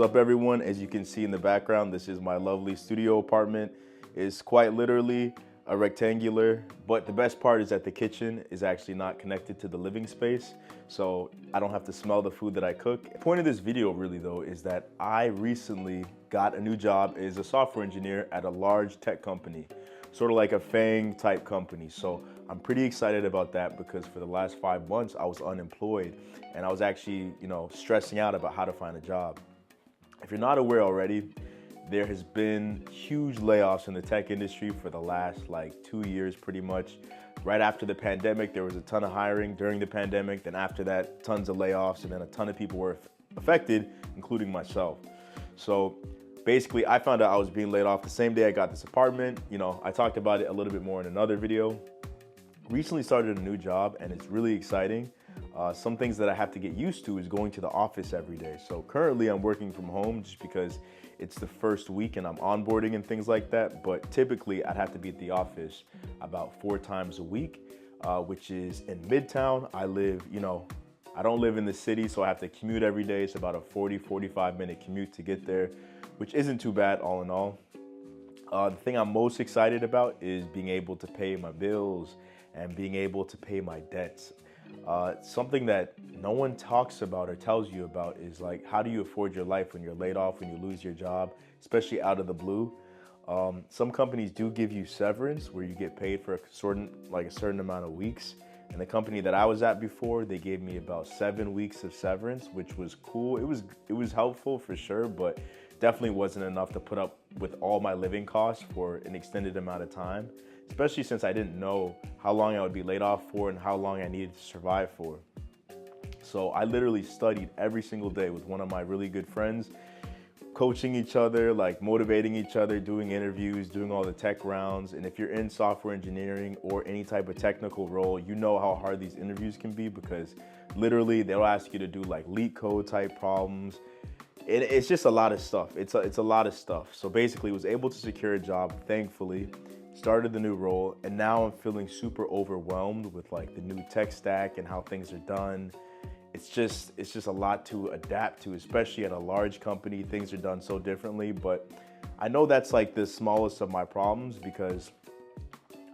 What's up, everyone? As you can see in the background, this is my lovely studio apartment. It's quite literally a rectangular, but the best part is that the kitchen is actually not connected to the living space, so I don't have to smell the food that I cook. The point of this video really though is that I recently got a new job as a software engineer at a large tech company, sort of like a FAANG type company. So I'm pretty excited about that because for the last 5 months I was unemployed and I was actually, stressing out about how to find a job. If you're not aware already, there has been huge layoffs in the tech industry for the last 2 years pretty much. Right after the pandemic, there was a ton of hiring during the pandemic. Then after that, tons of layoffs, and then a ton of people were affected, including myself. So basically, I found out I was being laid off the same day I got this apartment. I talked about it a little bit more in another video. Recently started a new job and it's really exciting. Some things that I have to get used to is going to the office every day. So currently I'm working from home just because it's the first week and I'm onboarding and things like that. But typically I'd have to be at the office about 4 times a week, which is in Midtown. I don't live in the city, so I have to commute every day. It's about a 45 minute commute to get there, which isn't too bad all in all. The thing I'm most excited about is being able to pay my bills and being able to pay my debts. Something that no one talks about or tells you about is how do you afford your life when you're laid off, when you lose your job, especially out of the blue. Some companies do give you severance where you get paid for a certain amount of weeks. And the company that I was at before, they gave me about 7 weeks of severance, which was cool. It was helpful for sure, but definitely wasn't enough to put up with all my living costs for an extended amount of time, especially since I didn't know how long I would be laid off for and how long I needed to survive for. So I literally studied every single day with one of my really good friends, coaching each other, motivating each other, doing interviews, doing all the tech rounds. And if you're in software engineering or any type of technical role, you know how hard these interviews can be because literally they'll ask you to do leak code type problems. It's just a lot of stuff. It's a lot of stuff. So basically was able to secure a job, thankfully, started the new role, and now I'm feeling super overwhelmed with the new tech stack and how things are done. It's just a lot to adapt to, especially at a large company. Things are done so differently, but I know that's the smallest of my problems because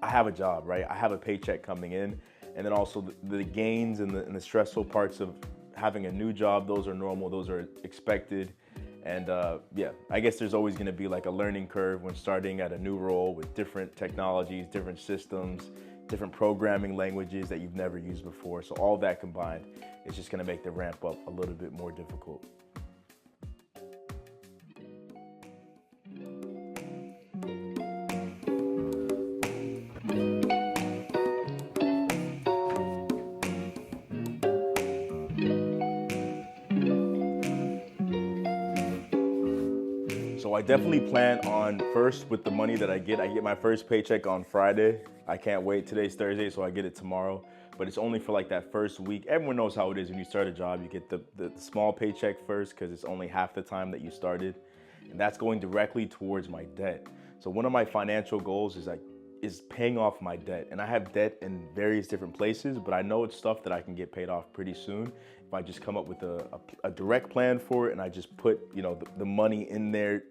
I have a job, right? I have a paycheck coming in, and then also the gains and the stressful parts of having a new job, those are normal, those are expected. And yeah, I guess there's always gonna be a learning curve when starting at a new role with different technologies, different systems, different programming languages that you've never used before. So all that combined is just gonna make the ramp up a little bit more difficult. So I definitely plan on first with the money that I get my first paycheck on Friday. I can't wait. Today's Thursday, so I get it tomorrow. But it's only for that first week. Everyone knows how it is when you start a job. You get the small paycheck first because it's only half the time that you started. And that's going directly towards my debt. So one of my financial goals is paying off my debt. And I have debt in various different places, but I know it's stuff that I can get paid off pretty soon if I just come up with a direct plan for it and I just put the money in there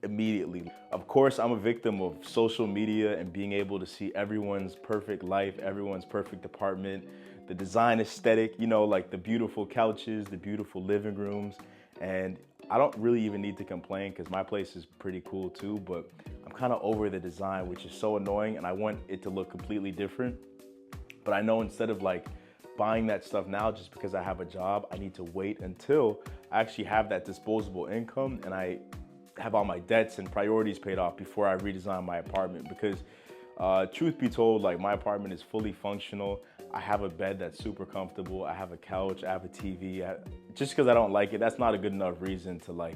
immediately. Of course, I'm a victim of social media and being able to see everyone's perfect life, everyone's perfect apartment, the design aesthetic, the beautiful couches, the beautiful living rooms. And I don't really even need to complain because my place is pretty cool too, but I'm kind of over the design, which is so annoying, and I want it to look completely different. But I know instead of buying that stuff now just because I have a job, I need to wait until I actually have that disposable income and I have all my debts and priorities paid off before I redesign my apartment. Because truth be told, my apartment is fully functional. I have a bed that's super comfortable. I have a couch, I have a TV. Just because I don't like it, that's not a good enough reason to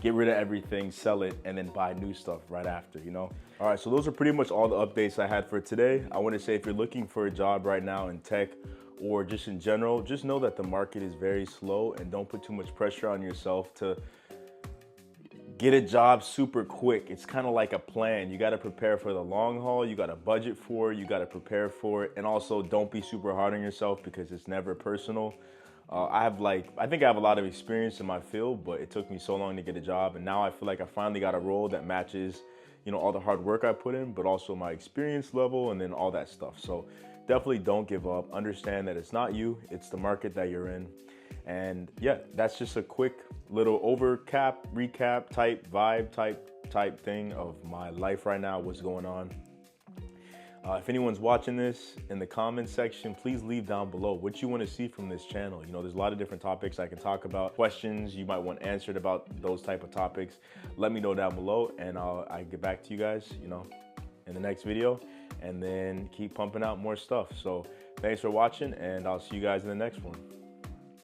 get rid of everything, sell it, and then buy new stuff right after, All right, so those are pretty much all the updates I had for today. I want to say if you're looking for a job right now in tech or just in general, just know that the market is very slow and don't put too much pressure on yourself to get a job super quick. It's kind of like a plan. You got to prepare for the long haul. You got to budget for it. You got to prepare for it. And also don't be super hard on yourself because it's never personal. I think I have a lot of experience in my field, but it took me so long to get a job. And now I feel like I finally got a role that matches, all the hard work I put in, but also my experience level and then all that stuff. So definitely don't give up. Understand that it's not you, it's the market that you're in. And yeah, that's just a quick little recap type vibe type thing of my life right now, what's going on. If anyone's watching this in the comments section, please leave down below what you want to see from this channel. There's a lot of different topics I can talk about, questions you might want answered about those type of topics. Let me know down below and I'll get back to you guys, in the next video, and then keep pumping out more stuff. So thanks for watching and I'll see you guys in the next one.